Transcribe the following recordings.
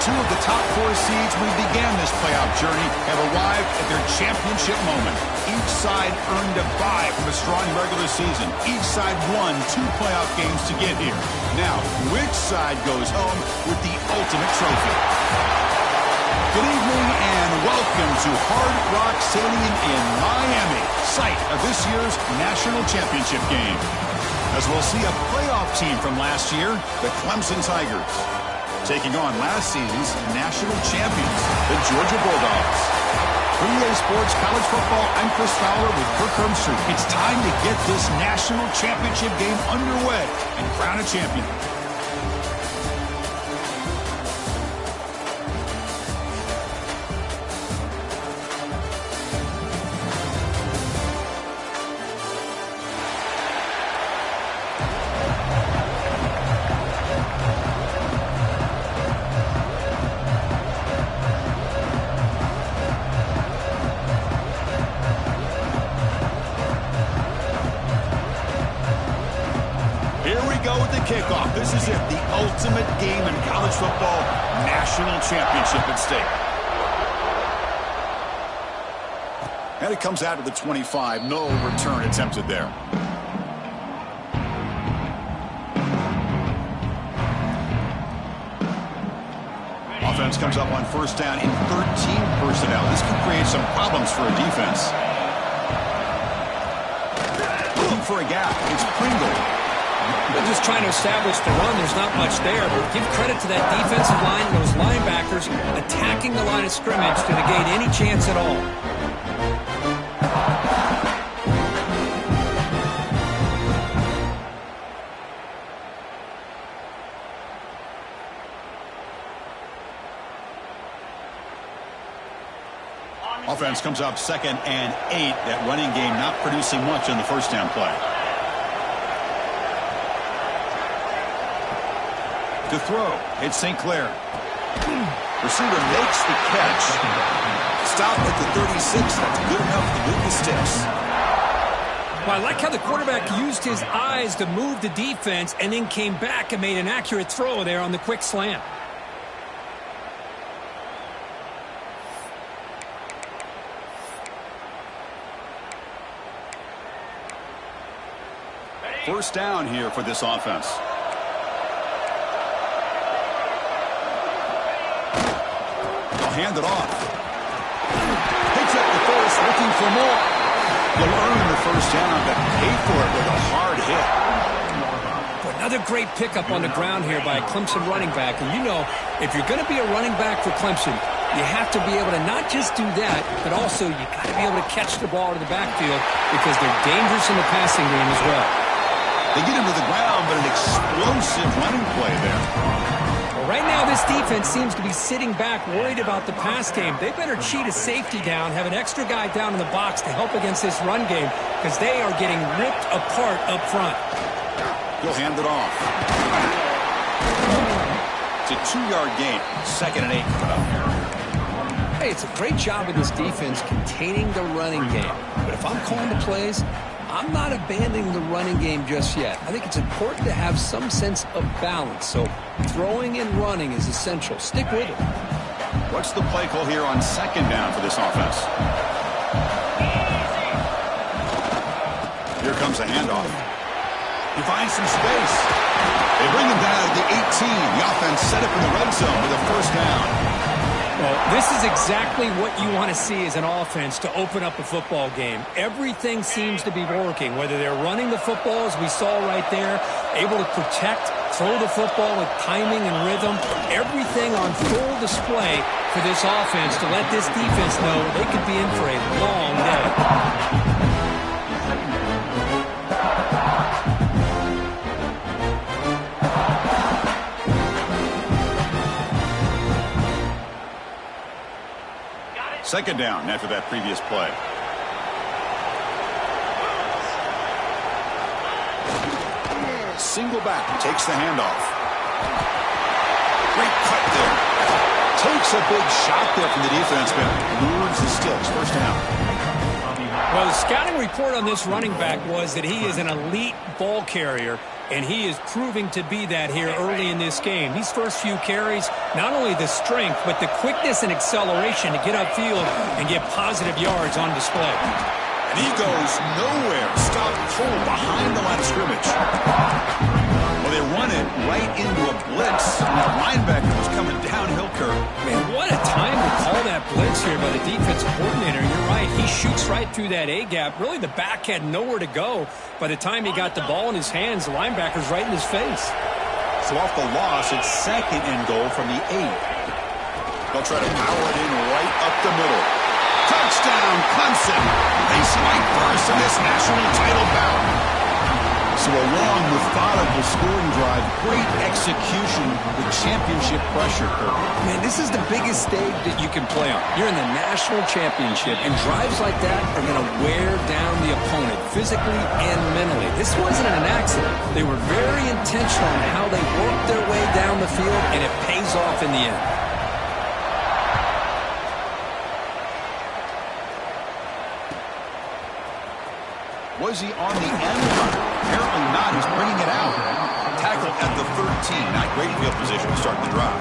Two of the top four seeds when we began this playoff journey have arrived at their championship moment. Each side earned a bye from a strong regular season. Each side won 2 playoff games to get here. Now, which side goes home with the ultimate trophy? Good evening and welcome to Hard Rock Stadium in Miami, site of this year's national championship game. As we'll see a playoff team from last year, the Clemson Tigers, taking on last season's national champions, the Georgia Bulldogs. For EA Sports College Football, I'm Chris Fowler with Kirk Herbstreit. It's time to get this national championship game underway and crown a champion. Kickoff. This is it, the ultimate game in college football, national championship at stake. And it comes out of the 25. No return attempted there. Offense comes up on first down in 13 personnel. This could create some problems for a defense. Looking for a gap. It's Pringle. They're just trying to establish the run. There's not much there, but give credit to that defensive line and those linebackers attacking the line of scrimmage to negate any chance at all. Offense comes up 2nd and 8. That running game not producing much on the first down play. To throw, it's St. Clair. Receiver makes the catch. Stopped at the 36. That's good enough to move the sticks. Well, I like how the quarterback used his eyes to move the defense and then came back and made an accurate throw there on the quick slant. First down here for this offense. Hand it off. Picks up the first, looking for more. You'll earn the first down, but pay for it with a hard hit. Another great pickup on the ground here by a Clemson running back. And you know, if you're going to be a running back for Clemson, you have to be able to not just do that, but also you got to be able to catch the ball to the backfield because they're dangerous in the passing game as well. They get him to the ground, but an explosive running play there. Right now, this defense seems to be sitting back, worried about the pass game. They better cheat a safety down, have an extra guy down in the box to help against this run game because they are getting ripped apart up front. He'll hand it off. It's a 2-yard gain. 2nd and 8 coming up here. Hey, it's a great job of this defense containing the running game. But if I'm calling the plays, I'm not abandoning the running game just yet. I think it's important to have some sense of balance. So throwing and running is essential. Stick with it. What's the play call here on 2nd down for this offense? Here comes a handoff. He finds some space. They bring him down at the 18. The offense set up in the red zone with a first down. Well, this is exactly what you want to see as an offense to open up a football game. Everything seems to be working, whether they're running the football, as we saw right there, able to protect, throw the football with timing and rhythm. Everything on full display for this offense to let this defense know they could be in for a long day. Second down after that previous play. Single back, takes the handoff. Great cut there. Takes a big shot there from the defense, but lures the sticks. First down. Well, the scouting report on this running back was that he is an elite ball carrier. and he is proving to be that here early in this game. These first few carries, not only the strength, but the quickness and acceleration to get upfield and get positive yards on display. And he goes nowhere. Stopped cold behind the line of scrimmage. Well, they run it right into a blitz. And that linebacker was coming downhill, Kirk. Man, what a time to call that blitz here by the defensive coordinator. You're right. He shoots right through that A-gap. Really, the back had nowhere to go. By the time he got the ball in his hands, the linebacker's right in his face. So off the loss, it's 2nd and goal from the 8. They'll try to power it in right up the middle. Touchdown, Clemson. They strike first in this national title bout. So a long, methodical scoring drive, great execution with championship pressure, Kirk. Man, this is the biggest stage that you can play on. You're in the national championship, and drives like that are going to wear down the opponent physically and mentally. This wasn't an accident. They were very intentional in how they worked their way down the field, and it pays off in the end. Was he on the end run? Apparently not. He's bringing it out. Tackle at the 13. Not great field position to start the drive.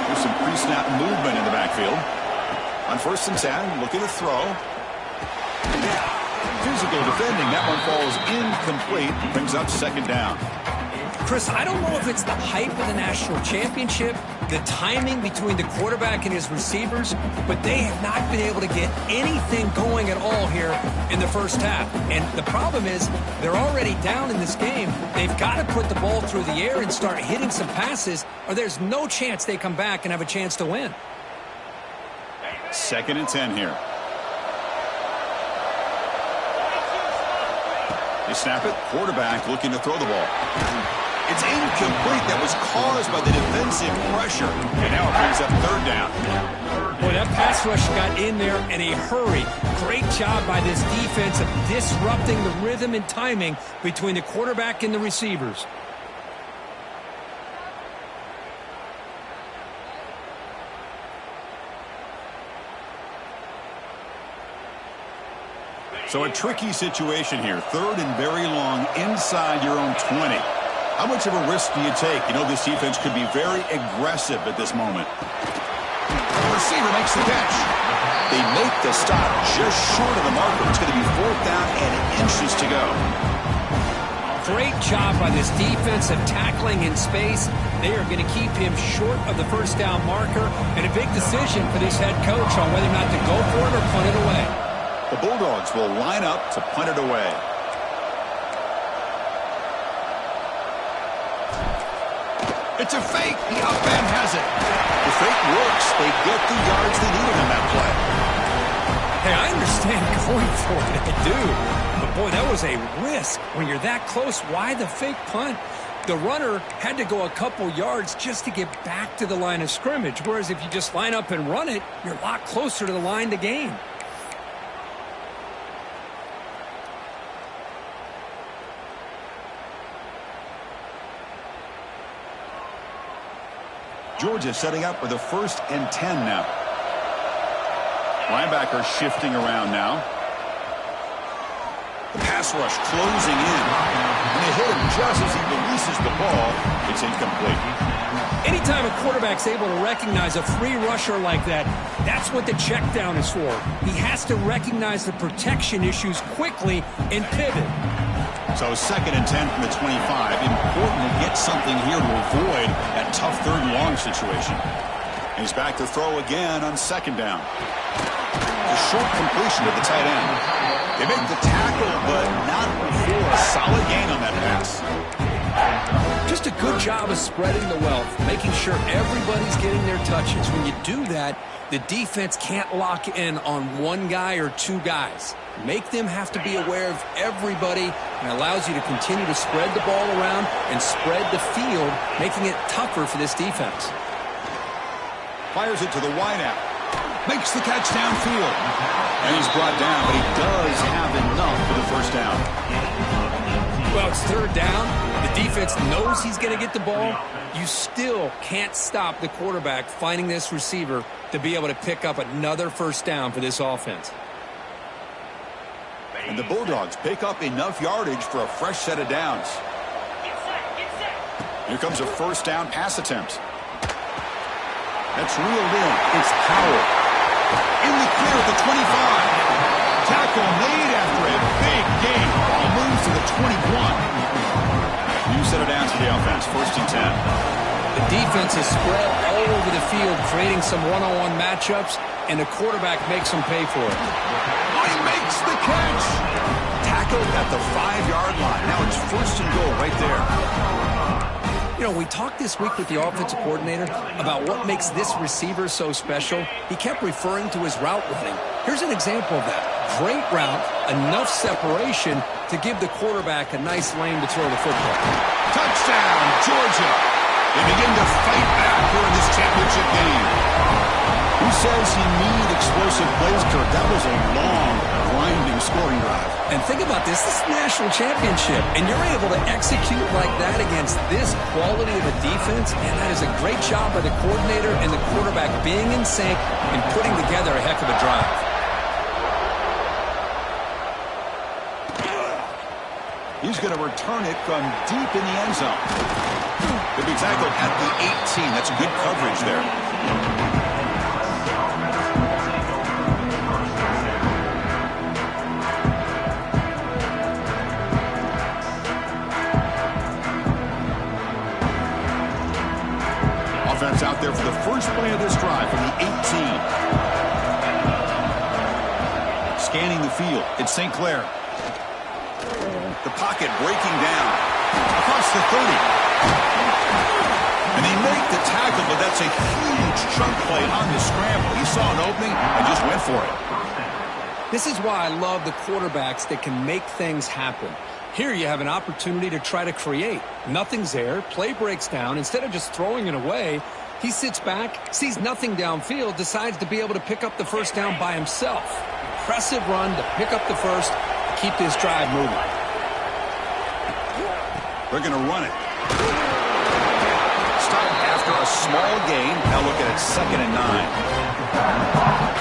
There's some pre-snap movement in the backfield. On 1st and 10, looking to throw. Physical defending. That one falls incomplete. Brings up 2nd down. Chris, I don't know if it's the hype of the national championship, the timing between the quarterback and his receivers, but they have not been able to get anything going at all here in the first half. And the problem is they're already down in this game. They've got to put the ball through the air and start hitting some passes, or there's no chance they come back and have a chance to win. 2nd and 10 here. They snap it. Quarterback looking to throw the ball. It's incomplete. That was caused by the defensive pressure. And now it brings up 3rd down. Boy, that pass rush got in there in a hurry. Great job by this defense of disrupting the rhythm and timing between the quarterback and the receivers. So a tricky situation here. 3rd and very long inside your own 20. How much of a risk do you take? You know this defense could be very aggressive at this moment. The receiver makes the catch. They make the stop just short of the marker. It's going to be 4th down and inches to go. Great job by this defense of tackling in space. They are going to keep him short of the 1st down marker, and a big decision for this head coach on whether or not to go for it or punt it away. The Bulldogs will line up to punt it away. It's a fake. The up end has it. The fake works. They get the yards they needed in that play. Hey, I understand going for it. I do. But, boy, that was a risk. When you're that close, why the fake punt? The runner had to go a couple yards just to get back to the line of scrimmage, whereas if you just line up and run it, you're a lot closer to the line to gain. Georgia setting up for the 1st and 10 now. Linebacker shifting around now. The pass rush closing in. And they hit him just as he releases the ball. It's incomplete. Anytime a quarterback's able to recognize a free rusher like that, that's what the check down is for. He has to recognize the protection issues quickly and pivot. So 2nd and 10 from the 25. Important to get something here to avoid that tough 3rd and long situation. And he's back to throw again on 2nd down. A short completion to the tight end. They make the tackle, but not before a solid gain on that pass. Just a good job of spreading the wealth, making sure everybody's getting their touches. When you do that, the defense can't lock in on one guy or 2 guys. Make them have to be aware of everybody, and allows you to continue to spread the ball around and spread the field, making it tougher for this defense. Fires it to the wideout. Makes the catch downfield. And he's brought down, but he does have enough for the first down. Well, it's third down. The defense knows he's going to get the ball. You still can't stop the quarterback finding this receiver to be able to pick up another first down for this offense. And the Bulldogs pick up enough yardage for a fresh set of downs. Here comes a first down pass attempt. That's reeled in. It's Howell. In the clear at the 25. Tackle made after a big gain. Ball moves to the 21. New set of downs for the offense. First and 10. The defense is spread all over the field, creating some one-on-one matchups, and the quarterback makes them pay for it. Oh, he makes the catch. Tackled at the 5-yard line. Now it's first and goal right there. You know, we talked this week with the offensive coordinator about what makes this receiver so special. He kept referring to his route running. Here's an example of that. Great route, enough separation to give the quarterback a nice lane to throw the football. Touchdown, Georgia. They begin to fight back here in this championship game. Who says you need explosive plays, Kirk? That was a long, grinding scoring drive. And think about this. This is the national championship, and you're able to execute like that against this quality of a defense, and that is a great job by the coordinator and the quarterback being in sync and putting together a heck of a drive. He's going to return it from deep in the end zone. He'll be tackled at the 18. That's good coverage there. Offense out there for the first play of this drive from the 18. Scanning the field. It's St. Clair. The pocket breaking down. Across the 30. And they make the tackle, but that's a huge chunk play on the scramble. He saw an opening and just went for it. This is why I love the quarterbacks that can make things happen. Here you have an opportunity to try to create. Nothing's there. Play breaks down. Instead of just throwing it away, he sits back, sees nothing downfield, decides to be able to pick up the first down by himself. Impressive run to pick up the first, to keep this drive moving. They're going to run it. Stop after a small gain. Now look at it, 2nd and 9.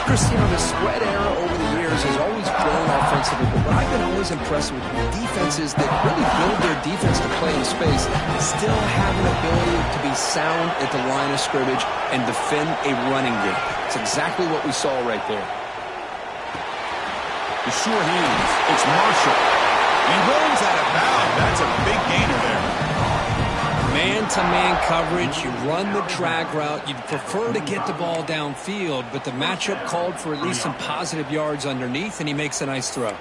Chris, you know, the spread era over the years has always grown offensively, but what I've been always impressed with defenses that really build their defense to play in space still have an ability to be sound at the line of scrimmage and defend a running game. It's exactly what we saw right there. The sure hands. It's Marshall. He runs out of bounds. That's a big gainer there. Man-to-man coverage, you run the drag route. You'd prefer to get the ball downfield, but the matchup called for at least some positive yards underneath, and he makes a nice throw.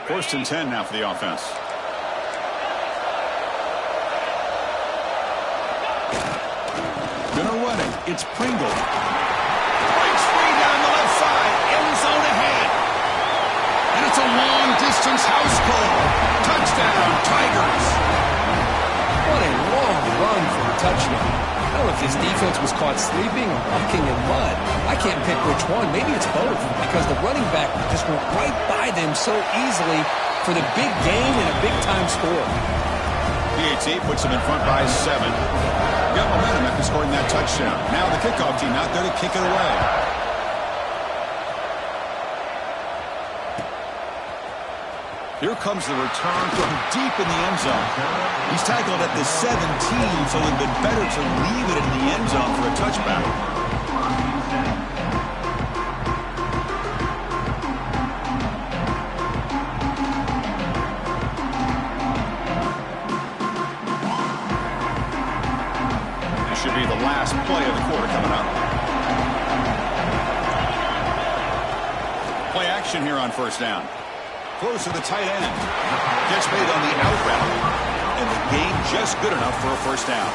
First and 10 now for the offense. Gonna run it. It's Pringle. Breaks free down the left side. End zone ahead. And it's a long-distance house call. Touchdown, Tigers. What a long run for a touchdown. I don't know if his defense was caught sleeping or walking in mud. I can't pick which one. Maybe it's both, because the running back just went right by them so easily for the big gain and a big-time score. PAT puts him in front by 7. Got momentum after scoring that touchdown. Now the kickoff team out there to kick it away. Here comes the return from deep in the end zone. He's tackled at the 17, so it would have been better to leave it in the end zone for a touchback. This should be the last play of the quarter coming up. Play action here on first down. Close to the tight end. Gets made on the out route. And the gain just good enough for a first down.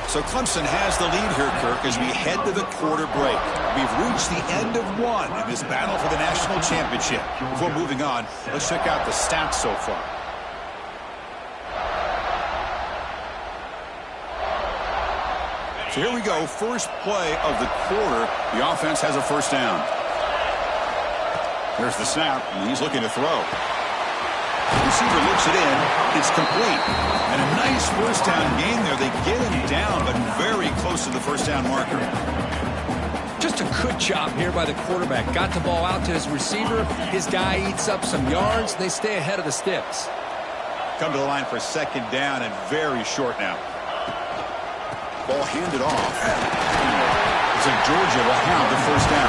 So Clemson has the lead here, Kirk, as we head to the quarter break. We've reached the end of one in this battle for the national championship. Before moving on, let's check out the stats so far. So here we go, first play of the quarter. The offense has a first down. There's the snap, and he's looking to throw. The receiver looks it in. It's complete. And a nice first down gain there. They get him down, but very close to the first down marker. Just a good job here by the quarterback. Got the ball out to his receiver. His guy eats up some yards. They stay ahead of the sticks. Come to the line for second down and very short now. Ball handed off. So Georgia will have the first down.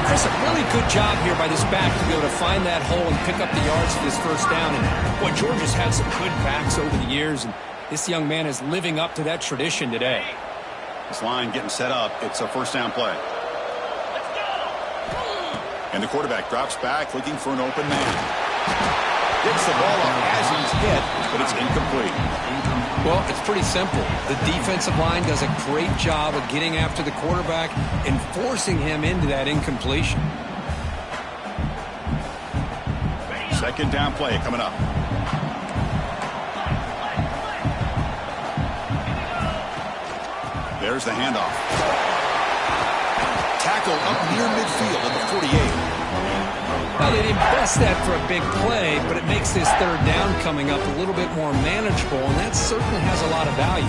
Chris, a really good job here by this back to be able to find that hole and pick up the yards for this first down. And boy, Georgia's had some good backs over the years, and this young man is living up to that tradition today. This line getting set up. It's a first down play. And the quarterback drops back looking for an open man. Gets the ball up as he's hit, but it's incomplete. Well, it's pretty simple. The defensive line does a great job of getting after the quarterback and forcing him into that incompletion. Second down play coming up. There's the handoff. Tackle up near midfield at the 48. Well, they didn't best that for a big play, but it makes this third down coming up a little bit more manageable, and that certainly has a lot of value.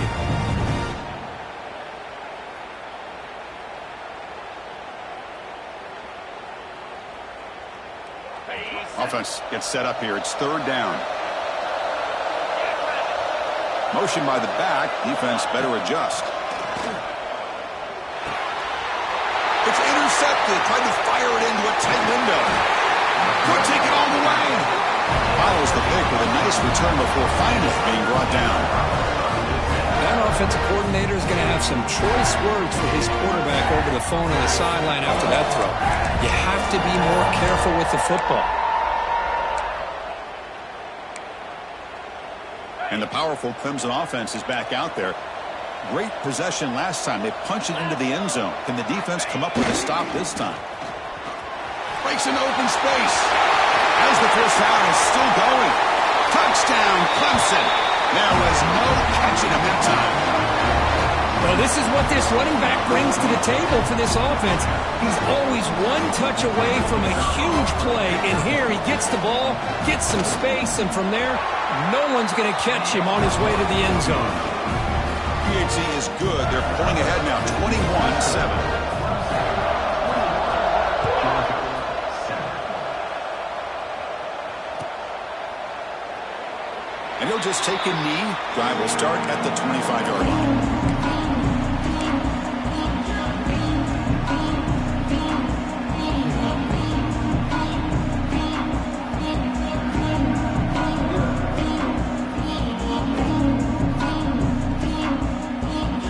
Offense gets set up here. It's third down. Motion by the back. Defense better adjust. It's intercepted. Tried to fire it into a tight window. Could take it all the way. Follows the pick with a nice return before finally being brought down. That offensive coordinator is going to have some choice words for his quarterback over the phone on the sideline after that throw. You have to be more careful with the football. And the powerful Clemson offense is back out there. Great possession last time. They punch it into the end zone. Can the defense come up with a stop this time? Breaks an open space. As the first down is still going. Touchdown, Clemson. There was no catching him that time. Well, this is what this running back brings to the table for this offense. He's always one touch away from a huge play. And here he gets the ball, gets some space, and from there, no one's going to catch him on his way to the end zone. PHC is good. They're pulling ahead now, 21-7. And he'll just take a knee. Drive will start at the 25-yard line.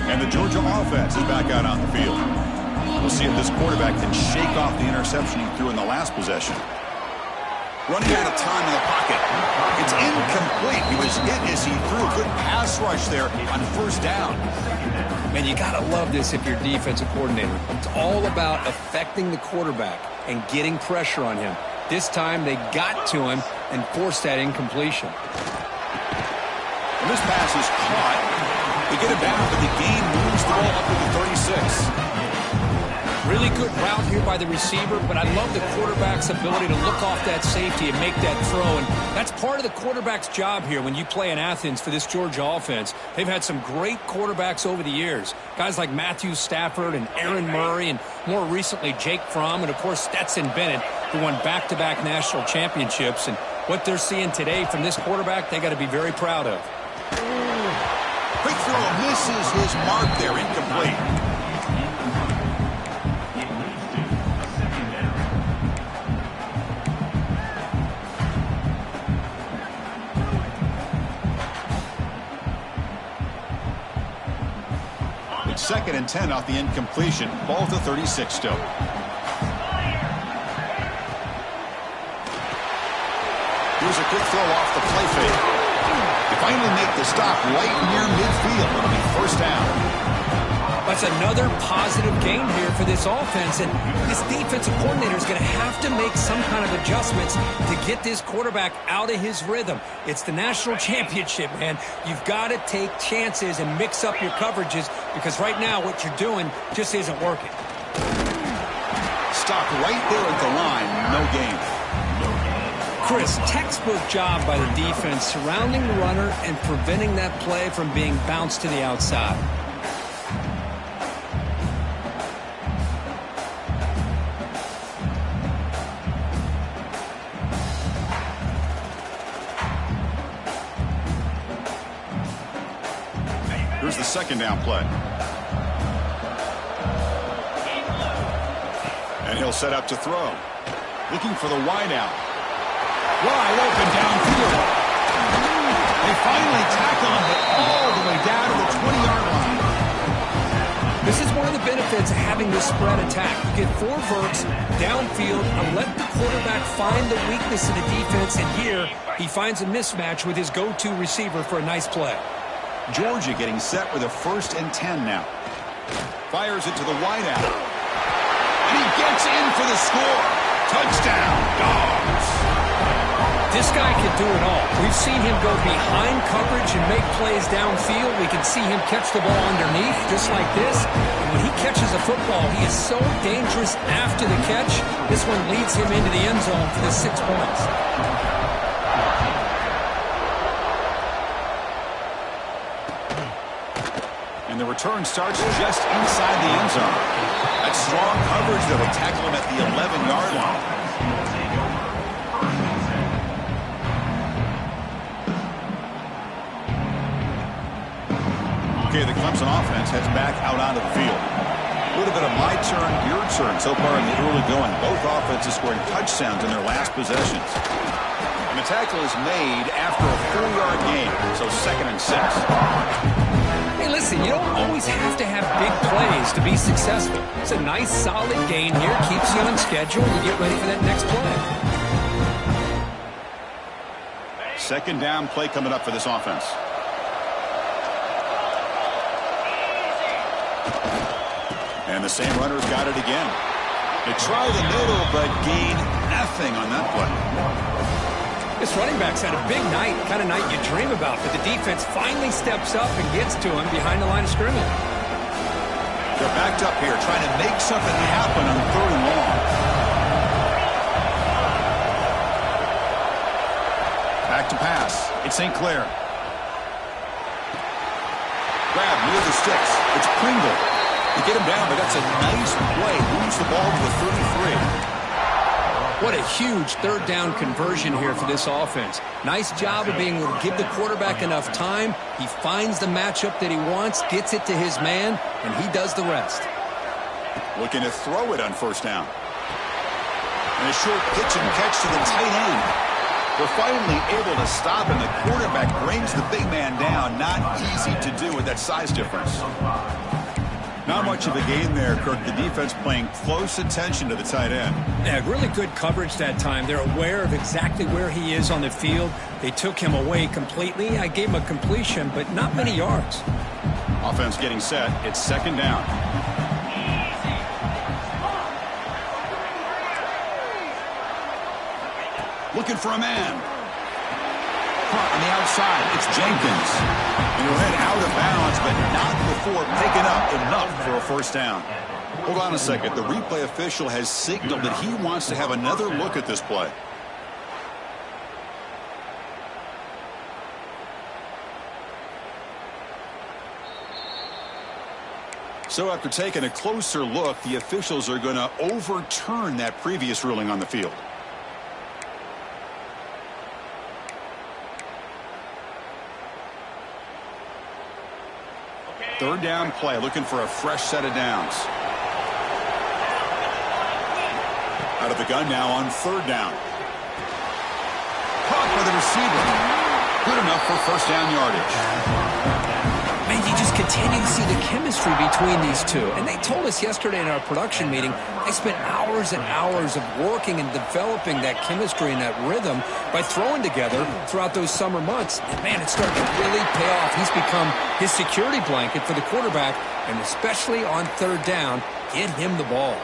And the Georgia offense is back out on the field. We'll see if this quarterback can shake off the interception he threw in the last possession. Running out of time in the pocket. It's incomplete. He was hit as he threw a good pass rush there on first down. Man, you got to love this if you're defensive coordinator. It's all about affecting the quarterback and getting pressure on him. This time they got to him and forced that incompletion. And this pass is caught. They get it back, but the gain moves the ball up to the 36. Really good route here by the receiver, but I love the quarterback's ability to look off that safety and make that throw. And that's part of the quarterback's job here when you play in Athens for this Georgia offense. They've had some great quarterbacks over the years. Guys like Matthew Stafford and Aaron Murray and more recently Jake Fromm and, of course, Stetson Bennett, who won back-to-back national championships. And what they're seeing today from this quarterback, they got to be very proud of. Quick throw misses his mark there, incomplete. It's 2nd and 10 off the incompletion. Ball to 36 still. Here's a quick throw off the play fake. They finally make the stop right near midfield. It'll be first down. That's another positive game here for this offense, and this defensive coordinator is going to have to make some kind of adjustments to get this quarterback out of his rhythm. It's the national championship, man. You've got to take chances and mix up your coverages because right now what you're doing just isn't working. Stopped right there at the line. No gain. Chris, textbook job by the defense surrounding the runner and preventing that play from being bounced to the outside. Here's the second down play. And he'll set up to throw. Looking for the wide out. Wide open downfield. They finally tackle him all the way down to the 20-yard line. This is one of the benefits of having this spread attack. You get 4 verts downfield and let the quarterback find the weakness of the defense, and here he finds a mismatch with his go-to receiver for a nice play. Georgia getting set with a 1st and 10 now. Fires it to the wide out. And he gets in for the score. Touchdown, Dogs. This guy can do it all. We've seen him go behind coverage and make plays downfield. We can see him catch the ball underneath just like this. And when he catches a football, he is so dangerous after the catch. This one leads him into the end zone for the 6 points. And the return starts just inside the end zone. That's strong coverage that will tackle him at the 11-yard line. Okay, the Clemson offense heads back out onto the field. Would have been a my turn, your turn so far in the early going. Both offenses scoring touchdowns in their last possessions. And the tackle is made after a 4-yard gain, so 2nd and 6. Hey, listen, you don't always have to have big plays to be successful. It's a nice, solid gain here. Keeps you on schedule and you get ready for that next play. 2nd down play coming up for this offense. And the same runner's got it again. They try the middle, but gain nothing on that play. This running back's had a big night, kind of night you dream about, but the defense finally steps up and gets to him behind the line of scrimmage. They're backed up here, trying to make something happen on 3rd and long. Back to pass. It's St. Clair. Grab near the sticks. It's Pringle. You get him down, but that's a nice play. Moves the ball to the 33. What a huge 3rd down conversion here for this offense. Nice job of being able to give the quarterback enough time. He finds the matchup that he wants, gets it to his man, and he does the rest. Looking to throw it on 1st down. And a short pitch and catch to the tight end. They're finally able to stop him. The quarterback brings the big man down. Not easy to do with that size difference. Not much of a gain there, Kirk. The defense paying close attention to the tight end. Yeah, really good coverage that time. They're aware of exactly where he is on the field. They took him away completely. I gave him a completion, but not many yards. Offense getting set. It's 2nd down. Looking for a man. On the outside, it's Jenkins. And he'll head out of bounds, but not before picking up enough for a 1st down. Hold on a second. The replay official has signaled that he wants to have another look at this play. So after taking a closer look, the officials are going to overturn that previous ruling on the field. Third down play, looking for a fresh set of downs. Out of the gun now on 3rd down. Caught by the receiver. Good enough for 1st down yardage. Man, you just continue to see the chemistry between these two. And they told us yesterday in our production meeting, they spent hours and hours of working and developing that chemistry and that rhythm by throwing together throughout those summer months. And, man, it's starting to really pay off. He's become his security blanket for the quarterback, and especially on third down, get him the ball.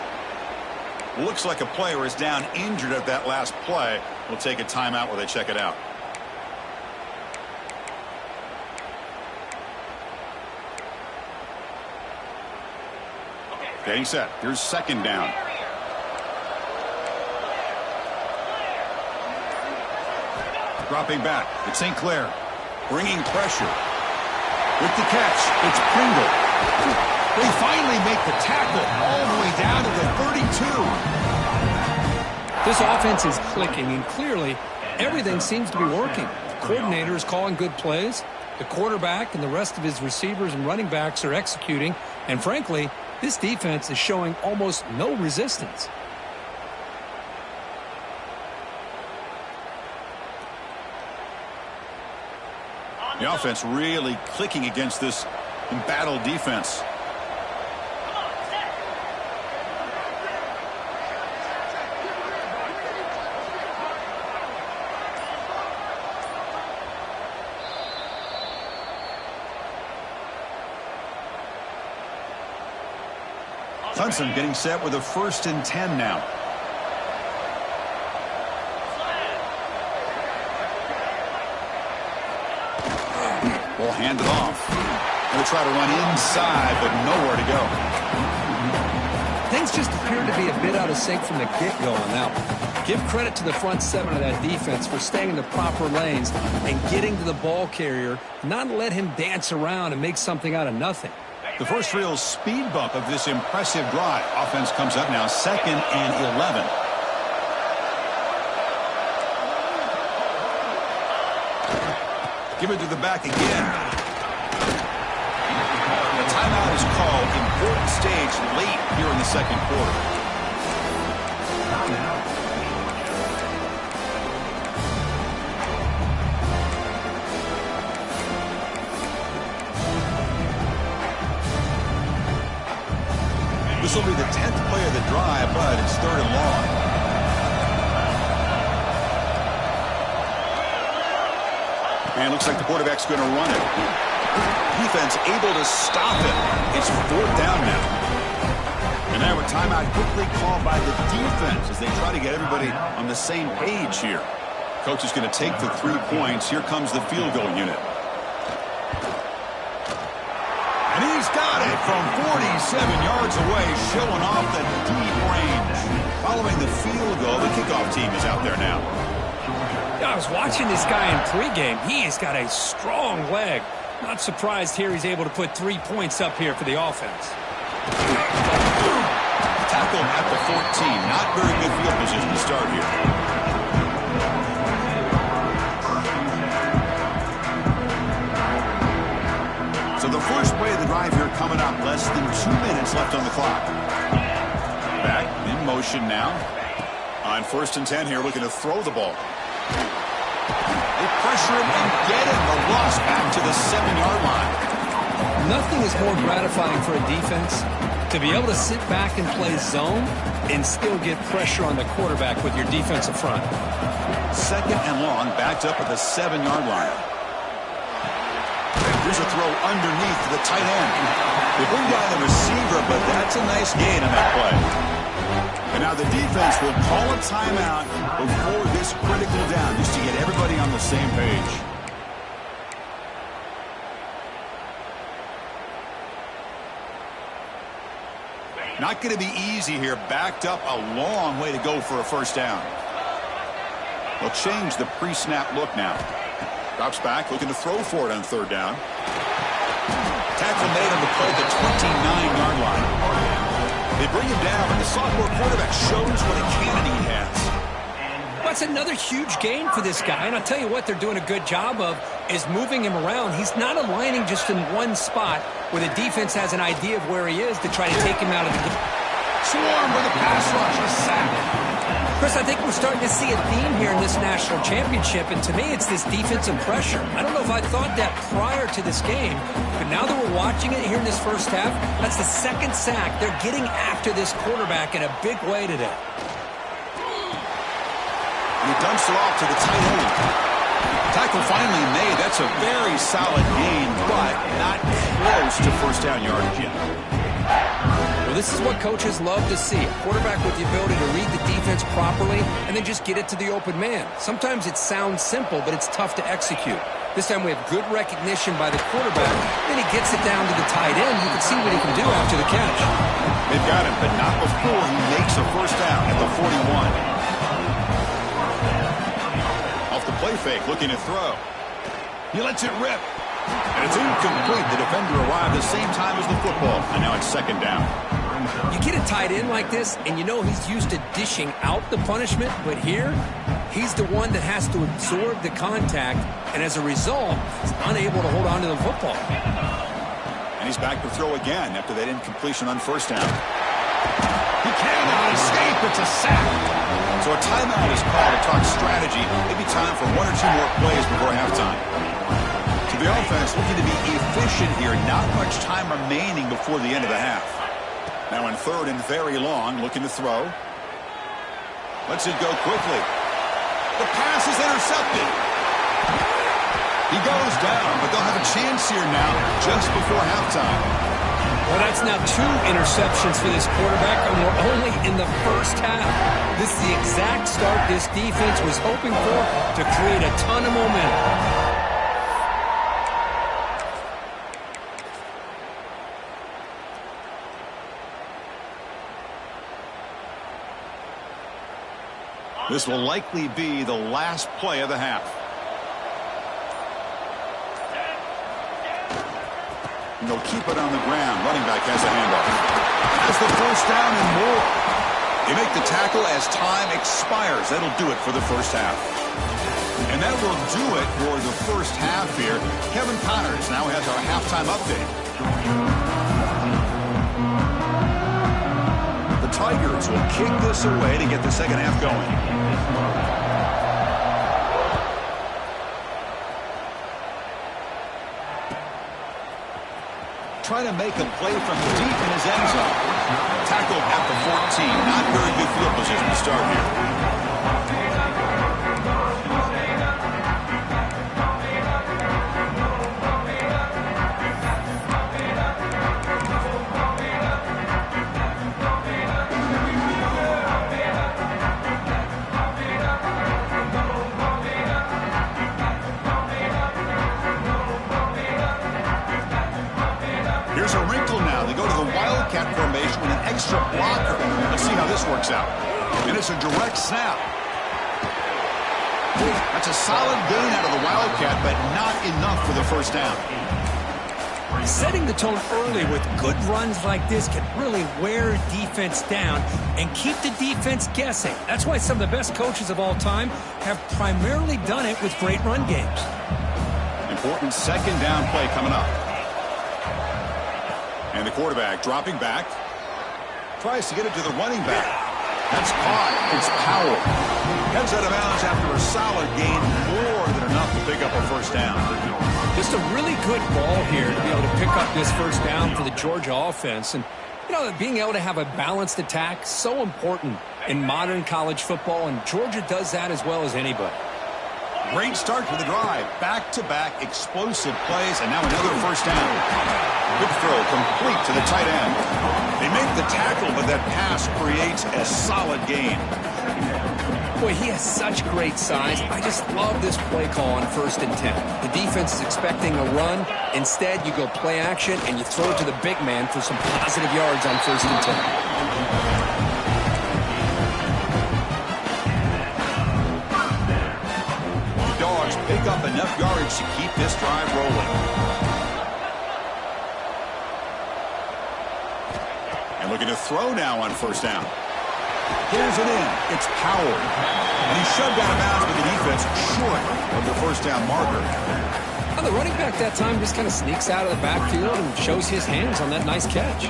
Looks like a player is down injured at that last play. We'll take a timeout while they check it out. Getting set. Here's second down. Dropping back. It's St. Clair. Bringing pressure. With the catch, it's Pringle. They finally make the tackle all the way down to the 32. This offense is clicking, and clearly everything seems to be working. The coordinator is calling good plays. The quarterback and the rest of his receivers and running backs are executing. And frankly, this defense is showing almost no resistance. The offense really clicking against this embattled defense. Clemson getting set with a 1st and 10 now. We'll hand it off. They'll try to run inside, but nowhere to go. Things just appear to be a bit out of sync from the get-go on that one. Give credit to the front seven of that defense for staying in the proper lanes and getting to the ball carrier, not let him dance around and make something out of nothing. The first real speed bump of this impressive drive. Offense comes up now 2nd and 11. Give it to the back again. The timeout is called. Important stage late here in the second quarter. This will be the 10th play of the drive, but it's 3rd and long. And looks like the quarterback's going to run it. Defense able to stop it. It's 4th down now. And now a timeout quickly called by the defense as they try to get everybody on the same page here. Coach is going to take the 3 points. Here comes the field goal unit. And he's got it from 47 yards away, showing off the deep range. Following the field goal, the kickoff team is out there now. I was watching this guy in pregame. He has got a strong leg. Not surprised here he's able to put 3 points up here for the offense. Tackle at the 14. Not very good field position to start here. So the first play of the drive here coming up. Less than 2 minutes left on the clock. Back in motion now. On 1st and 10 here, looking to throw the ball. They pressure him and get him. The loss back to the 7-yard line. Nothing is more gratifying for a defense to be able to sit back and play zone and still get pressure on the quarterback with your defensive front. 2nd and long, backed up at the 7-yard line. Here's a throw underneath to the tight end. They bring down the receiver, but that's a nice gain on that play. And now the defense will call a timeout before this critical down, just to get everybody on the same page. Not going to be easy here. Backed up a long way to go for a 1st down. They'll change the pre-snap look now. Drops back, looking to throw for it on 3rd down. Tackle made on the play at the 29-yard line. They bring him down, and the sophomore quarterback shows what a cannon he has. That's another huge gain for this guy, and I'll tell you what they're doing a good job of is moving him around. He's not aligning just in one spot where the defense has an idea of where he is to try to take him out of the game. Swarm with a pass rush, a sack. Chris, I think we're starting to see a theme here in this national championship, and to me, it's this defensive pressure. I don't know if I thought that prior to this game, but now that we're watching it here in this first half, that's the second sack. They're getting after this quarterback in a big way today. He dumps it off to the tight end. Tackle finally made. That's a very solid gain, but not close to first down yardage yet. Well, this is what coaches love to see. A quarterback with the ability to read the defense properly and then just get it to the open man. Sometimes it sounds simple, but it's tough to execute. This time we have good recognition by the quarterback. Then he gets it down to the tight end. You can see what he can do after the catch. They've got him, but not before he makes a first down at the 41. Off the play fake, looking to throw. He lets it rip. And it's incomplete. The defender arrived the same time as the football. And now it's second down. You get a tight end like this, and you know he's used to dishing out the punishment. But here, he's the one that has to absorb the contact. And as a result, he's unable to hold on to the football. And he's back to throw again after that incompletion on first down. He cannot escape. It's a sack. So a timeout is called to talk strategy. Maybe time for one or two more plays before halftime. So the offense looking to be efficient here. Not much time remaining before the end of the half. Now in third and very long, looking to throw. Lets it go quickly. The pass is intercepted. He goes down, but they'll have a chance here now just before halftime. Well, that's now 2 interceptions for this quarterback, and we're only in the first half. This is the exact start this defense was hoping for to create a ton of momentum. This will likely be the last play of the half. And they'll keep it on the ground. Running back has a handoff. Has the first down and more. They make the tackle as time expires. That'll do it for the first half. And that will do it for the first half here. Kevin Connors now has our halftime update. The Tigers will kick this away to get the second half going. Trying to make a play from deep in his end zone. Tackled at the 14. Not very good field position to start here. Here's a wrinkle now. They go to the Wildcat formation with an extra blocker. Let's see how this works out. And it's a direct snap. That's a solid gain out of the Wildcat, but not enough for the first down. Setting the tone early with good runs like this can really wear defense down and keep the defense guessing. That's why some of the best coaches of all time have primarily done it with great run games. Important second down play coming up. And the quarterback dropping back. Tries to get it to the running back. That's caught. It's Powell. Heads out of bounds after a solid gain. More than enough to pick up a first down. Just a really good ball here to be able to pick up this first down for the Georgia offense. And, you know, being able to have a balanced attack, so important in modern college football. And Georgia does that as well as anybody. Great start to the drive. Back-to-back explosive plays, and now another first down. Good throw, complete to the tight end. They make the tackle, but that pass creates a solid gain. Boy, he has such great size. I just love this play call on 1st and 10. The defense is expecting a run. Instead, you go play action, and you throw it to the big man for some positive yards on 1st and 10. Pick up enough yardage to keep this drive rolling. And looking to throw now on first down. Pulls it in. It's Powell. And he's shoved out of bounds with the defense short of the first down marker. Well, the running back that time just kind of sneaks out of the backfield and shows his hands on that nice catch.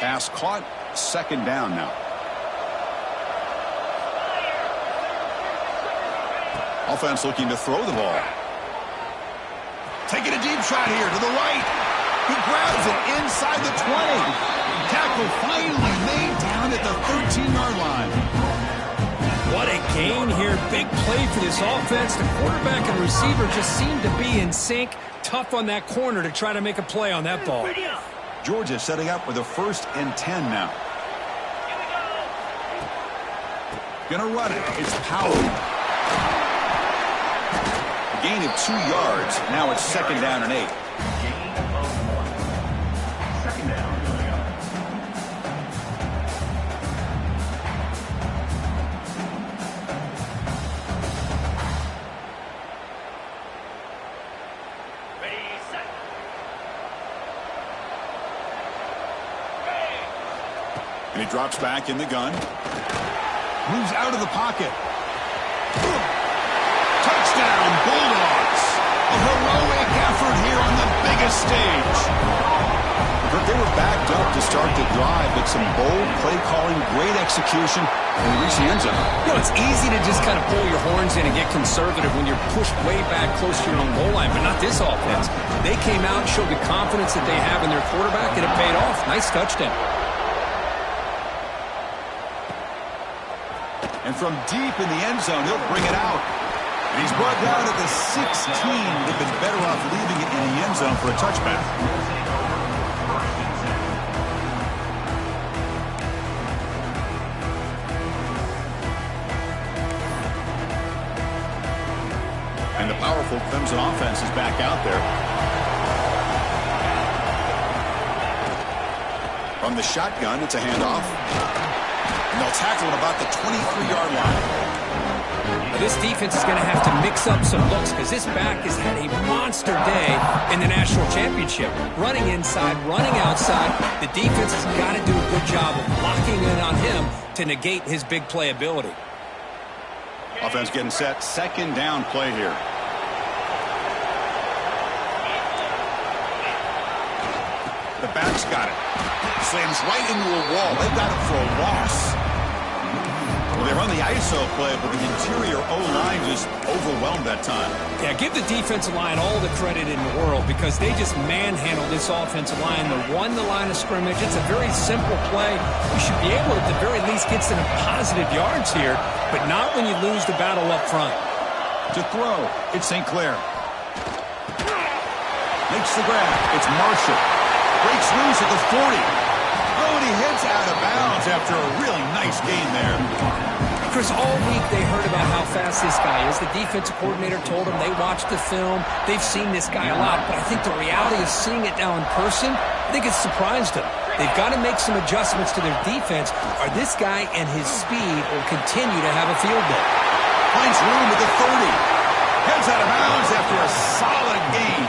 Pass caught. Second down now. Offense looking to throw the ball. Taking a deep shot here to the right. He grabs it inside the 20. Tackle finally made down at the 13-yard line. What a gain here. Big play for this offense. The quarterback and receiver just seem to be in sync. Tough on that corner to try to make a play on that ball. Georgia setting up with a 1st and 10 now. Gonna run it. It's Powell. Gain of 2 yards. Now it's 2nd down and 8. Second down. Ready, set. And he drops back in the gun. Moves out of the pocket. Touchdown, Bulldogs. A heroic effort here on the biggest stage. But they were backed up to start the drive, but some bold play calling, great execution, and they reach the end zone. You know, it's easy to just kind of pull your horns in and get conservative when you're pushed way back close to your own goal line, but not this offense. They came out and showed the confidence that they have in their quarterback, and it paid off. Nice touchdown. And from deep in the end zone, he'll bring it out. And he's brought down at the 16. They've been better off leaving it in the end zone for a touchback. And the powerful Clemson offense is back out there. From the shotgun, it's a handoff. And they'll tackle at about the 23-yard line. This defense is going to have to mix up some looks because this back has had a monster day in the national championship. Running inside, running outside. The defense has got to do a good job of locking in on him to negate his big playability. Offense getting set. 2nd down play here. The back's got it. Slams right into a wall. They've got it for a loss. Well, they run the ISO play, but the interior O-line just overwhelmed that time. Yeah, give the defensive line all the credit in the world because they just manhandled this offensive line. They won the line of scrimmage. It's a very simple play. You should be able to, at the very least, get some positive yards here, but not when you lose the battle up front. To throw, it's St. Clair. Makes the grab. It's Marshall. Breaks loose at the 40. Oh, and he heads out of bounds after a really nice gain there. Chris, all week they heard about how fast this guy is. The defensive coordinator told them they watched the film. They've seen this guy a lot, but I think the reality of seeing it now in person, I think it's surprised them. They've got to make some adjustments to their defense, or this guy and his speed will continue to have a field day. Finds room at the 30. Heads out of bounds after a solid gain.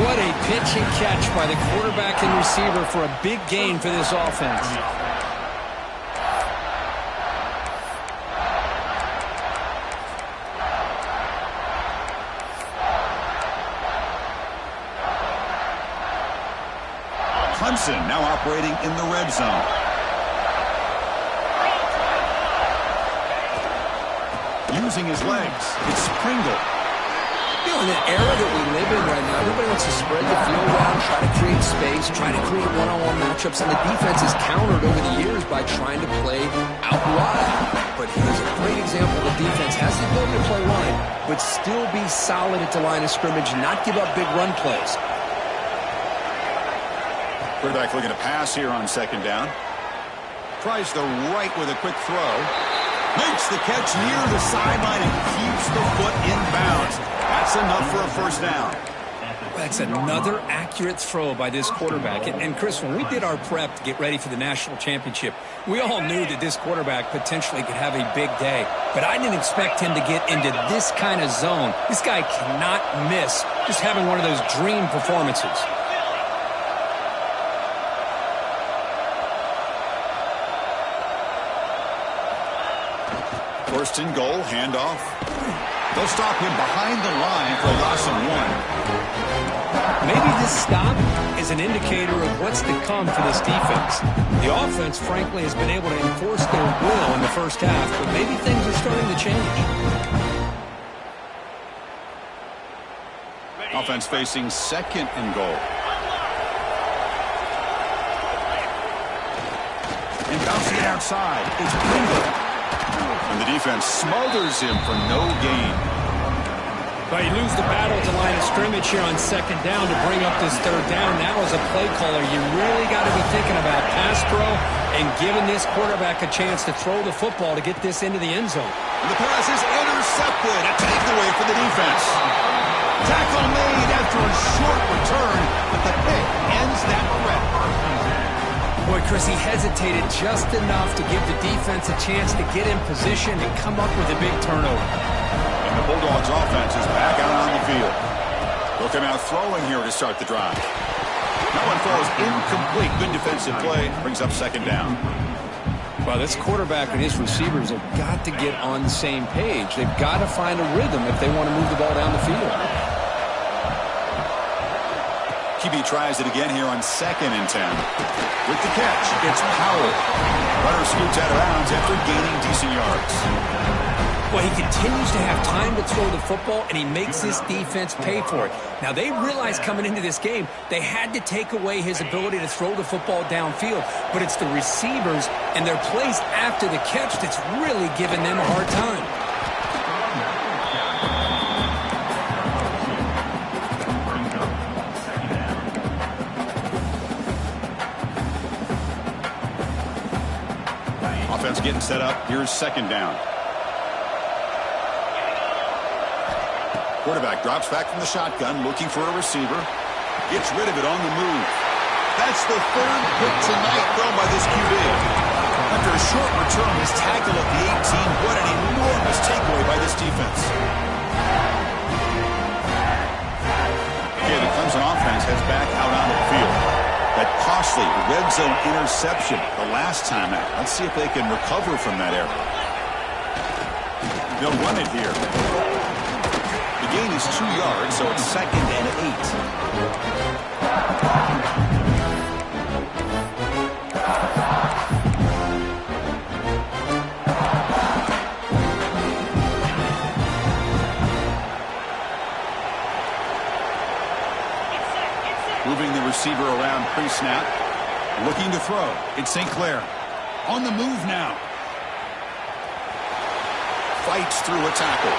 What a pitch and catch by the quarterback and receiver for a big gain for this offense. Clemson now operating in the red zone. Using his legs, it's Pringle. You know, in the era that we live in right now, everybody wants to spread the field around, try to create space, try to create one-on-one matchups, and the defense is countered over the years by trying to play out wide. But here's a great example. The defense has the ability to play wide, but still be solid at the line of scrimmage, not give up big run plays. Quarterback looking to pass here on 2nd down. Tries the right with a quick throw. Makes the catch near the sideline and keeps the foot in bounds. That's enough for a 1st down. That's another accurate throw by this quarterback. And Chris, when we did our prep to get ready for the national championship, we all knew that this quarterback potentially could have a big day. But I didn't expect him to get into this kind of zone. This guy cannot miss just having one of those dream performances. 1st and goal, handoff. They'll stop him behind the line for a loss of 1. Maybe this stop is an indicator of what's to come for this defense. The offense, frankly, has been able to enforce their will in the first half, but maybe things are starting to change. Offense facing second and goal. And bouncing it outside. It's Pringle. And the defense smothers him for no gain. But you lose the battle at the line of scrimmage here on second down to bring up this third down. Now as a play caller, you really got to be thinking about pass pro and giving this quarterback a chance to throw the football to get this into the end zone. And the pass is intercepted. A takeaway for the defense. Tackle made after a short return, but the pick ends that threat. Boy, Chris, he hesitated just enough to give the defense a chance to get in position and come up with a big turnover. And the Bulldogs offense is back out on the field. They'll come out throwing here to start the drive. That one falls incomplete. Good defensive play. Brings up second down. Well, this quarterback and his receivers have got to get on the same page. They've got to find a rhythm if they want to move the ball down the field. QB tries it again here on 2nd and 10. With the catch, it's Powell. Runner scoots out of bounds after gaining decent yards. Well, he continues to have time to throw the football, and he makes this defense pay for it. Now, they realized coming into this game they had to take away his ability to throw the football downfield, but it's the receivers and their plays after the catch that's really giving them a hard time. Offense getting set up. Here's second down. Quarterback drops back from the shotgun, looking for a receiver. Gets rid of it on the move. That's the third pick tonight thrown by this QB. After a short return, his tackle at the 18. What an enormous takeaway by this defense. Okay, the Clemson offense heads back out onto the field. That costly red zone interception the last time out. Let's see if they can recover from that error. They'll run it here. The gain is 2 yards, so it's 2nd and 8. Moving the receiver around pre-snap. Looking to throw. It's St. Clair. On the move now. Fights through a tackle.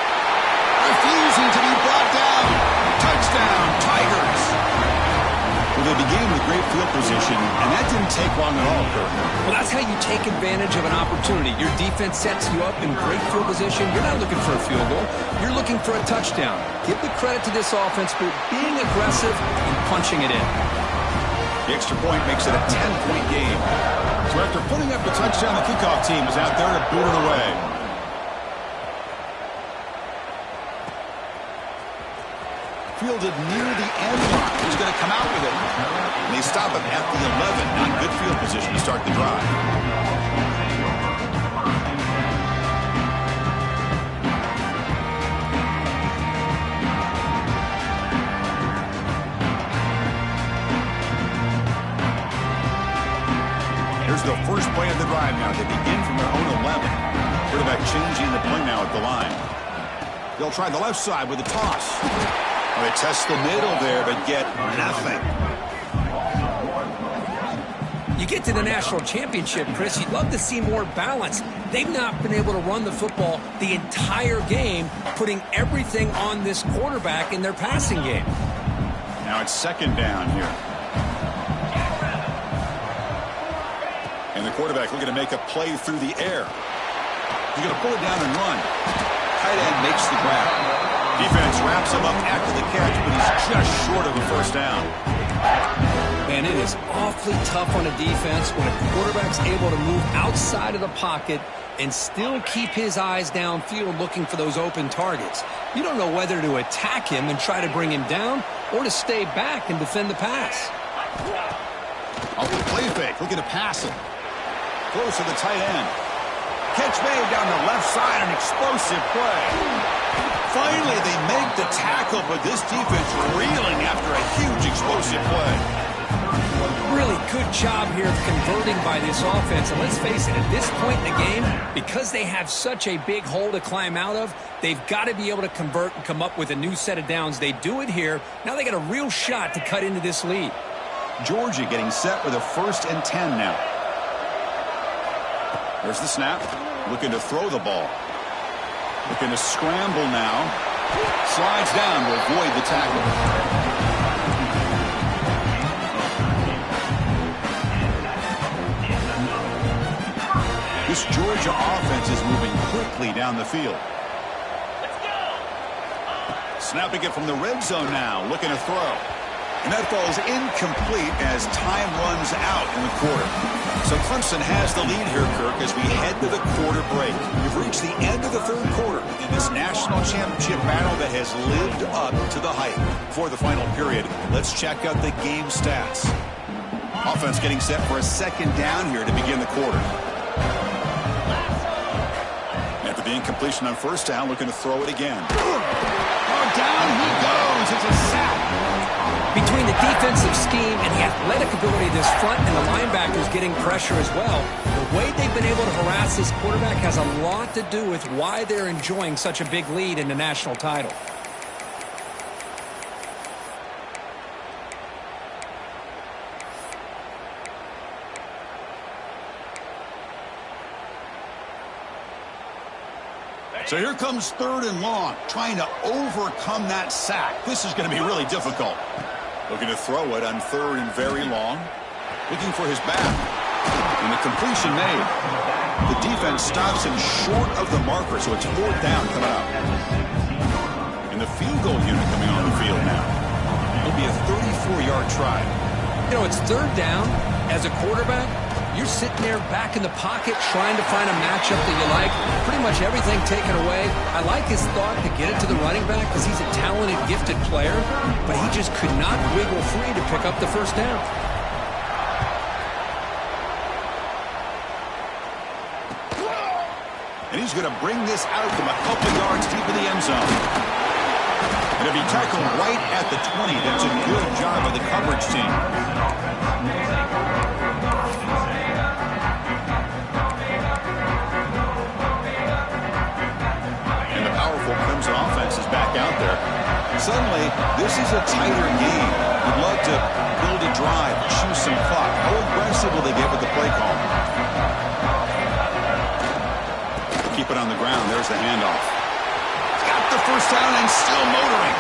Refusing to be brought down. Touchdown, Tigers. Well, they began with great field position, and that didn't take long at all, Kurt. Well, that's how you take advantage of an opportunity. Your defense sets you up in great field position. You're not looking for a field goal. You're looking for a touchdown. Give the credit to this offense for being aggressive and punching it in. The extra point makes it a 10-point game. So after putting up the touchdown, the kickoff team is out there to boot it away. Fielded near the end line. He's going to come out with it. And they stop him at the 11. Not good field position to start the drive. Here's the first play of the drive now. They begin from their own 11. Quarterback changing the play now at the line. They'll try the left side with a toss. They test the middle there, but get nothing. You get to the national championship, Chris, you'd love to see more balance. They've not been able to run the football the entire game, putting everything on this quarterback in their passing game. Now it's second down here. And the quarterback looking to make a play through the air. He's going to pull it down and run. Tight end makes the grab. Defense wraps him up after the catch, but he's just short of a first down. Man, it is awfully tough on a defense when a quarterback's able to move outside of the pocket and still keep his eyes downfield looking for those open targets. You don't know whether to attack him and try to bring him down or to stay back and defend the pass. Off the play fake, looking to pass him. Close to the tight end. Catch made down the left side, an explosive play. finally they make the tackle, but this defense reeling after a huge explosive play. Really good job here of converting by this offense. And let's face it, at this point in the game, because they have such a big hole to climb out of, they've got to be able to convert and come up with a new set of downs. They do it here. Now they got a real shot to cut into this lead. Georgia getting set with a 1st and 10 now. There's the snap. Looking to throw the ball. Looking to scramble now. Slides down to avoid the tackle. This Georgia offense is moving quickly down the field. Snapping it from the red zone now. Looking to throw. And that falls incomplete as time runs out in the quarter. So Clemson has the lead here, Kirk, as we head to the quarter break. We've reached the end of the 3rd quarter in this national championship battle that has lived up to the hype. For the final period, let's check out the game stats. Offense getting set for a 2nd down here to begin the quarter. After the incompletion on 1st down, looking to throw it again. Oh, down he goes. It's a sack. Between the defensive scheme and the athletic ability of this front and the linebackers getting pressure as well, the way they've been able to harass this quarterback has a lot to do with why they're enjoying such a big lead in the national title. So here comes 3rd and long, trying to overcome that sack. This is going to be really difficult. Looking to throw it on 3rd and very long. Looking for his back. And the completion made. The defense stops him short of the marker, so it's 4th down coming up. And the field goal unit coming on the field now. It'll be a 34-yard try. You know, it's 3rd down. As a quarterback, you're sitting there back in the pocket trying to find a matchup that you like. Pretty much everything taken away. I like his thought to get it to the running back because he's a talented, gifted player, but he just could not wiggle free to pick up the 1st down. And he's going to bring this out from a couple yards deep in the end zone. And it'll be tackled right at the 20. That's a good job by the coverage team. Clemson offense is back out there. Suddenly, this is a tighter game. Would love to build a drive, choose some clock. How aggressive will they get with the play call? Keep it on the ground. There's the handoff. Got the 1st down and still motoring.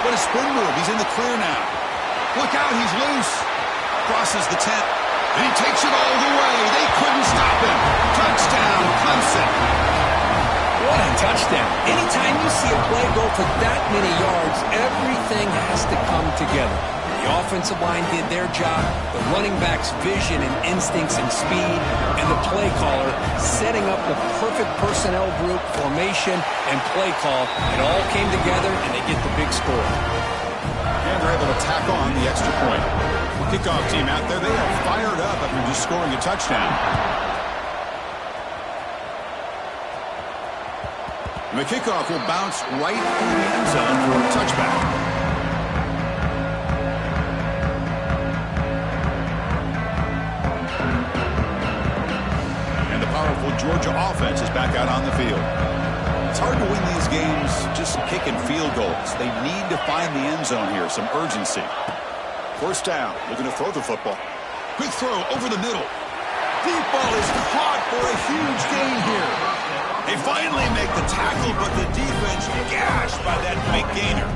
What a spin move. He's in the clear now. Look out, he's loose. Crosses the 10. And he takes it all the way. They couldn't stop him. Touchdown, Clemson. What a touchdown. Anytime you see a play go for that many yards, everything has to come together. The offensive line did their job, the running back's vision and instincts and speed, and the play caller setting up the perfect personnel group, formation, and play call. It all came together, and they get the big score. And they're able to tack on the extra point. Kickoff team out there, they are fired up after just scoring a touchdown. And the kickoff will bounce right in the end zone for a touchback. And the powerful Georgia offense is back out on the field. It's hard to win these games just kicking field goals. They need to find the end zone here, some urgency. 1st down, looking to throw the football. Quick throw over the middle. Deep ball is caught for a huge gain here. They finally make the tackle, but the defense gashed by that big gainer.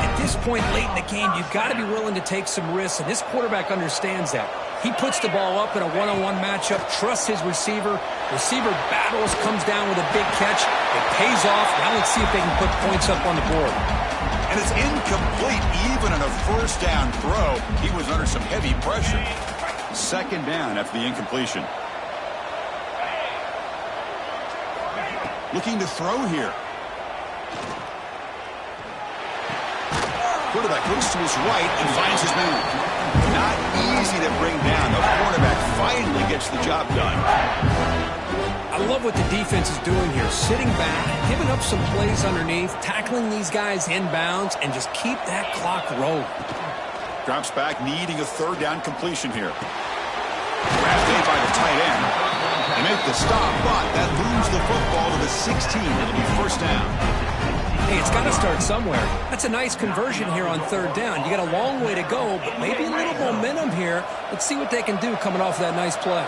At this point late in the game, you've got to be willing to take some risks, and this quarterback understands that. He puts the ball up in a one-on-one matchup, trusts his receiver. Receiver battles, comes down with a big catch. It pays off. Now let's see if they can put points up on the board. And it's incomplete even on a 1st down throw. He was under some heavy pressure. 2nd down after the incompletion. Looking to throw here. Quarterback looks to his right and finds his man. Not easy to bring down. The quarterback finally gets the job done. I love what the defense is doing here. Sitting back, giving up some plays underneath, tackling these guys inbounds, and just keep that clock rolling. Drops back, needing a third down completion here. Grab made by the tight end. They make the stop, but that moves the football to the 16. It'll be first down. Hey, it's got to start somewhere. That's a nice conversion here on third down. You got a long way to go, but maybe a little momentum here. Let's see what they can do coming off that nice play.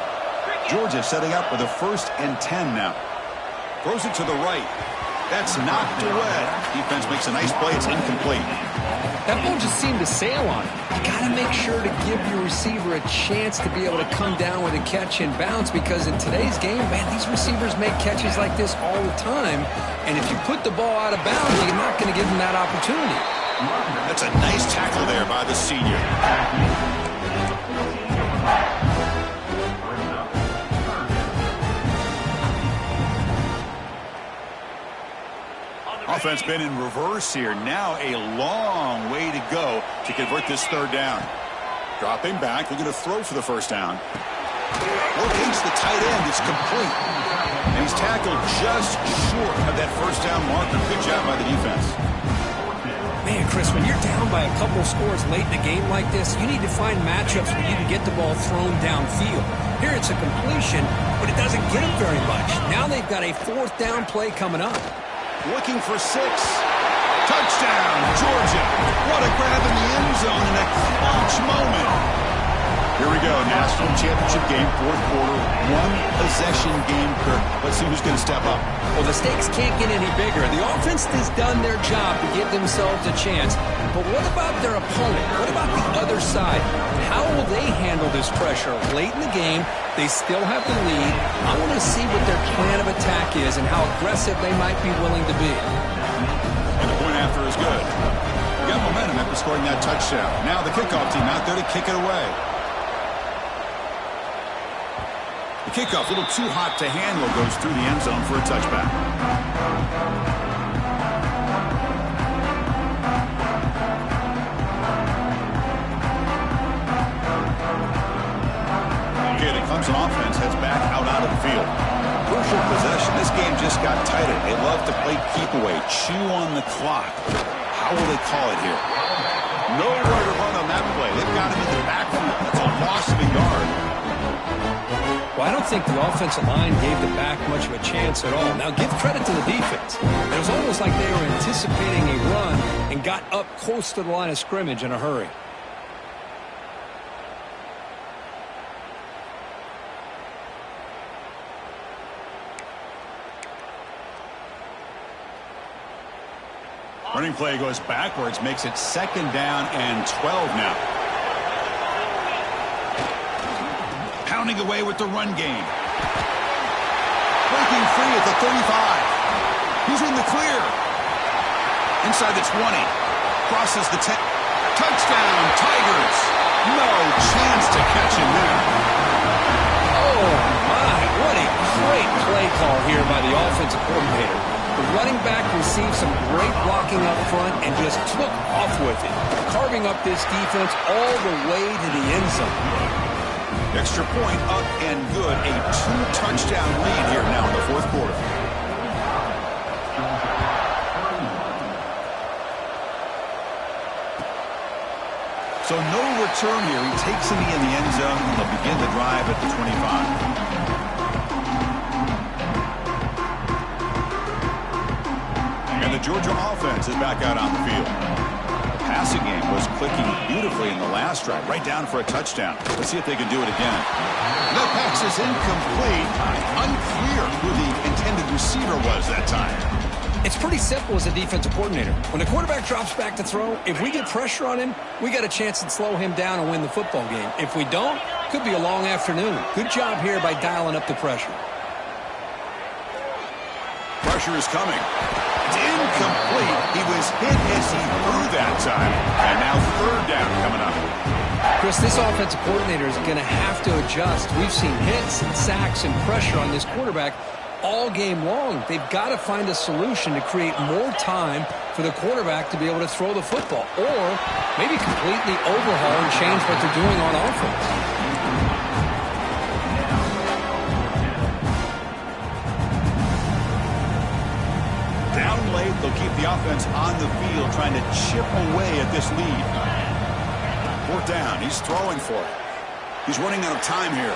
Georgia setting up with a 1st and 10 now. Throws it to the right. That's knocked away. Defense makes a nice play. It's incomplete. That ball just seemed to sail on it. You got to make sure to give your receiver a chance to be able to come down with a catch and bounce, because in today's game, man, these receivers make catches like this all the time. And if you put the ball out of bounds, you're not going to give them that opportunity. That's a nice tackle there by the senior. Offense been in reverse here. Now a long way to go to convert this third down. Dropping back, looking to throw for the first down. Locates the tight end. It's complete. And he's tackled just short of that first down marker. Good job by the defense. Man, Chris, when you're down by a couple scores late in a game like this, you need to find matchups where you can get the ball thrown downfield. Here it's a completion, but it doesn't get him very much. Now they've got a fourth down play coming up. Looking for 6. Touchdown, Georgia. What a grab in the end zone in a clutch moment. Here we go, national championship game, fourth quarter, one possession game. Kirk, let's see who's going to step up. Well, the stakes can't get any bigger. The offense has done their job to give themselves a chance. But what about their opponent? What about the other side? How will they handle this pressure? Late in the game, they still have the lead. I want to see what their plan of attack is and how aggressive they might be willing to be. And the point after is good. We got momentum after scoring that touchdown. Now the kickoff team out there to kick it away. The kickoff, a little too hot to handle, goes through the end zone for a touchback. Okay, the Clemson offense heads back out onto the field. Crucial possession. This game just got tighter. They love to play keep away, chew on the clock. How will they call it here? Nowhere to run on that play. They've got him in the backfield. That's a loss of a yard. Well, I don't think the offensive line gave the back much of a chance at all. Now, give credit to the defense. It was almost like they were anticipating a run and got up close to the line of scrimmage in a hurry. Running play goes backwards, makes it 2nd down and 12 now. Pounding away with the run game. Breaking free at the 35. He's in the clear. Inside the 20. Crosses the 10. Touchdown, Tigers. No chance to catch him there. Oh, my. What a great play call here by the offensive coordinator. The running back received some great blocking up front and just took off with it, carving up this defense all the way to the end zone. Extra point up and good. A 2-touchdown lead here now in the fourth quarter. So no return here. He takes him in the end zone, and they'll begin the drive at the 25. And the Georgia offense is back out on the field. The passing game was clicking beautifully in the last drive, right down for a touchdown. Let's see if they can do it again. The pass is incomplete. Unclear who the intended receiver was that time. It's pretty simple as a defensive coordinator. When the quarterback drops back to throw, if we get pressure on him, we got a chance to slow him down and win the football game. If we don't, could be a long afternoon. Good job here by dialing up the pressure. Pressure is coming. It's incomplete. He was hit as he threw that time. And now third down coming up. Chris, this offensive coordinator is going to have to adjust. We've seen hits and sacks and pressure on this quarterback all game long. They've got to find a solution to create more time for the quarterback to be able to throw the football, or maybe completely overhaul and change what they're doing on offense. They'll keep the offense on the field, trying to chip away at this lead. Fourth down. He's throwing for it. He's running out of time here.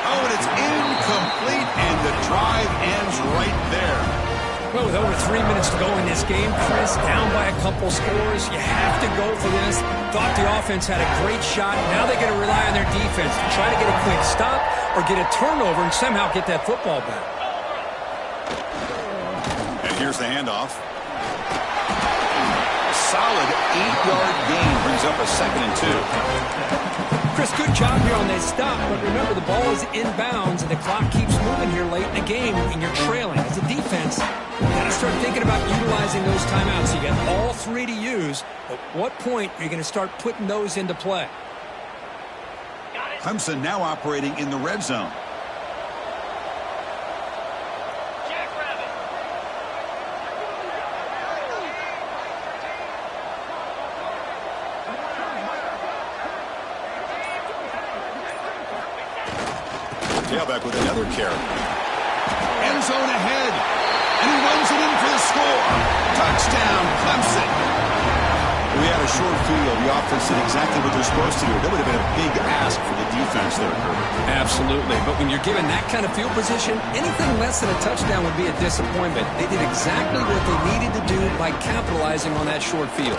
Oh, and it's incomplete, and the drive ends right there. Well, with over 3 minutes to go in this game, Chris, down by a couple scores, you have to go for this. Thought the offense had a great shot. Now they got to rely on their defense to try to get a quick stop or get a turnover and somehow get that football back. And here's the handoff. A solid 8-yard gain brings up a 2nd and 2. Chris, good job here on that stop, but remember the ball is inbounds and the clock keeps moving here late in the game and you're trailing. As a defense, you got to start thinking about utilizing those timeouts. You got all 3 to use, but what point are you going to start putting those into play? Clemson now operating in the red zone. Tailback with another carry. End zone ahead. And he runs it in for the score. Touchdown, Clemson. We had a short field. The offense did exactly what they're supposed to do. That would have been a big ask for the defense there, Kurt. Absolutely. But when you're given that kind of field position, anything less than a touchdown would be a disappointment. They did exactly what they needed to do by capitalizing on that short field.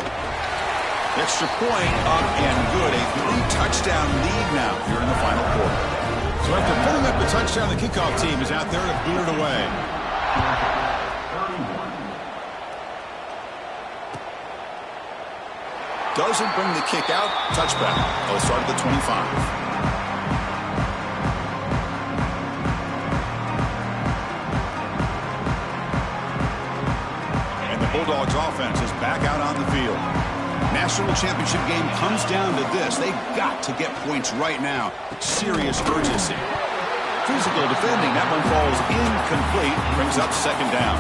Extra point up and good. A 3-touchdown lead now here in the final quarter. So after putting up the touchdown, the kickoff team is out there to boot it away. Doesn't bring the kick out. Touchback. They'll start at the 25. And the Bulldogs offense is back out on the field. National championship game comes down to this. They've got to get points right now. Serious urgency. Physical defending. That one falls incomplete. Brings up 2nd down.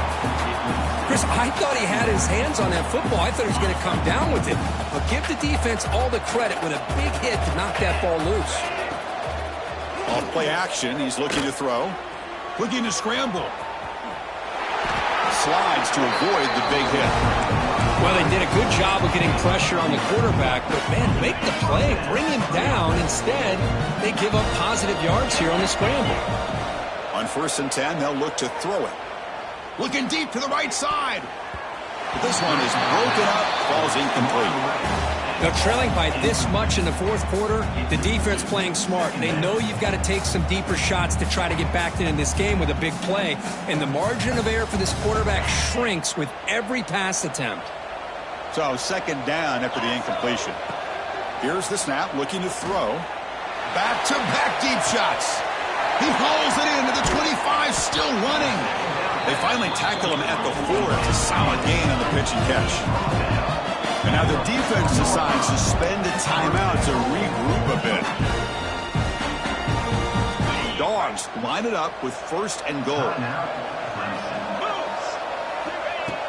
Chris, I thought he had his hands on that football. I thought he was going to come down with it. But give the defense all the credit with a big hit to knock that ball loose. Off play action. He's looking to throw. Looking to scramble. Slides to avoid the big hit. Well, they did a good job of getting pressure on the quarterback, but, man, make the play. Bring him down. Instead, they give up positive yards here on the scramble. On 1st and 10, they'll look to throw it. Looking deep to the right side. But this one is broken up, falls incomplete. Now, trailing by this much in the 4th quarter, the defense playing smart. They know you've got to take some deeper shots to try to get back into this game with a big play. And the margin of error for this quarterback shrinks with every pass attempt. So 2nd down after the incompletion. Here's the snap, looking to throw. Back-to-back deep shots. He hauls it in to the 25, still running. They finally tackle him at the 4. It's a solid gain on the pitch and catch. And now the defense decides to spend a timeout to regroup a bit. Dogs line it up with 1st and goal.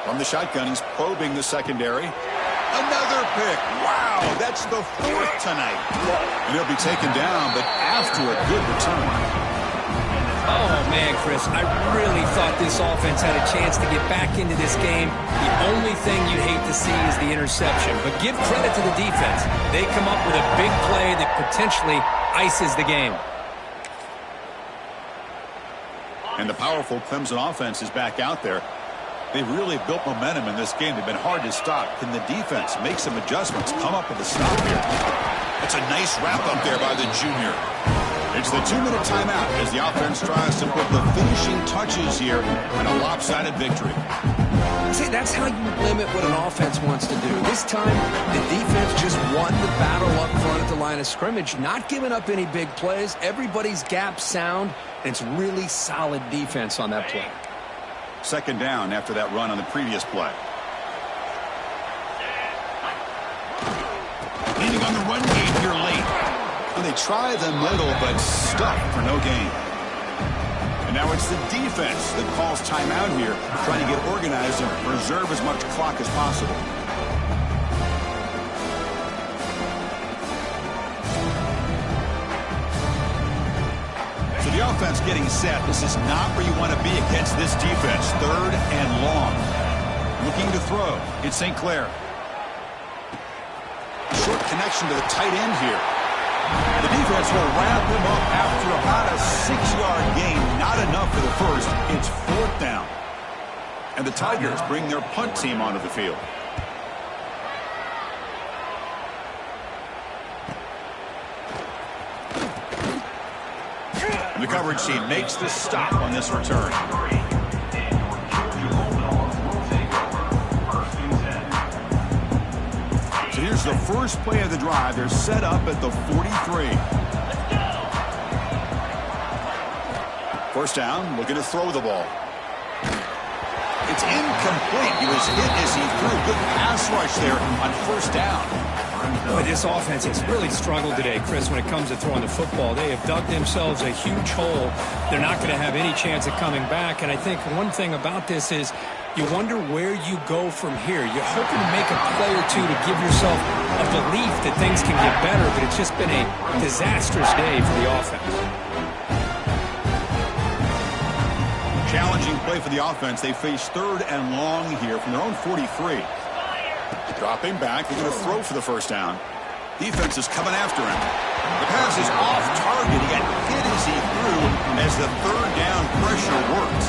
From the shotgun, he's probing the secondary. Another pick. Wow, that's the 4th tonight. And he'll be taken down, but after a good return. Oh, man, Chris, I really thought this offense had a chance to get back into this game. The only thing you'd hate to see is the interception. But give credit to the defense. They come up with a big play that potentially ices the game. And the powerful Clemson offense is back out there. They've really built momentum in this game. They've been hard to stop. Can the defense make some adjustments, come up with a stop here? That's a nice wrap up there by the junior. It's the 2-minute timeout as the offense tries to put the finishing touches here on a lopsided victory. See, that's how you limit what an offense wants to do. This time, the defense just won the battle up front at the line of scrimmage, not giving up any big plays. Everybody's gap sound, and it's really solid defense on that play. 2nd down after that run on the previous play. Leaning on the run game here late. And they try the middle, but stuck for no gain. And now it's the defense that calls timeout here, trying to get organized and preserve as much clock as possible. So the offense offense getting set. This is not where you want to be against this defense. 3rd and long. Looking to throw. It's St. Clair. Short connection to the tight end here. The defense will wrap him up after about a 6-yard gain. Not enough for the first. It's 4th down. And the Tigers bring their punt team onto the field. And the coverage team makes the stop on this return. So here's the first play of the drive. They're set up at the 43. First down, looking to throw the ball. It's incomplete. He was hit as he threw. Good pass rush there on first down. Boy, this offense has really struggled today, Chris, when it comes to throwing the football. They have dug themselves a huge hole. They're not going to have any chance of coming back. And I think one thing about this is you wonder where you go from here. You're hoping to make a play or two to give yourself a belief that things can get better, but it's just been a disastrous day for the offense. Challenging play for the offense. They face 3rd and long here from their own 43. Dropping back. They're going to throw for the first down. Defense is coming after him. The pass is off target. He got hit as he threw as the 3rd down pressure worked.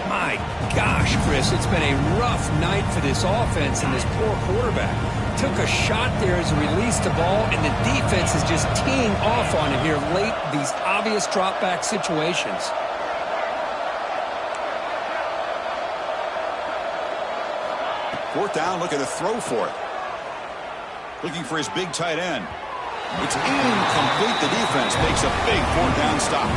My gosh, Chris, it's been a rough night for this offense and this poor quarterback. Took a shot there as he released the ball, and the defense is just teeing off on him here late, these obvious drop-back situations. Fourth down, looking to throw for it. Looking for his big tight end. It's incomplete. The defense makes a big 4th down stop.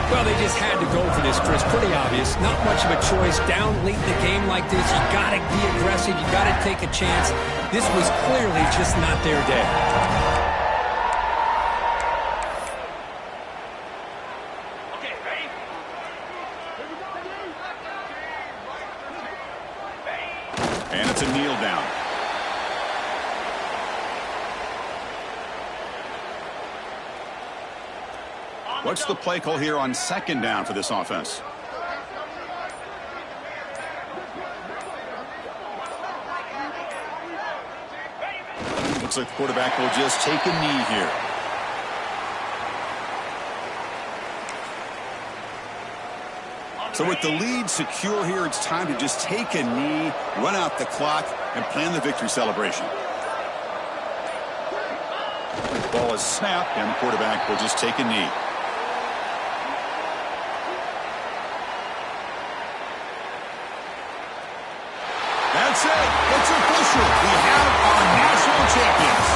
Well, they just had to go for this, Chris. Pretty obvious. Not much of a choice. Down late in the game like this, you got to be aggressive. You got to take a chance. This was clearly just not their day. Okay, ready? And it's a kneel down. What's the play call here on 2nd down for this offense? Looks like the quarterback will just take a knee here. So with the lead secure here, it's time to just take a knee, run out the clock, and plan the victory celebration. The ball is snapped, and the quarterback will just take a knee. That's it. It's official. We have our national champions.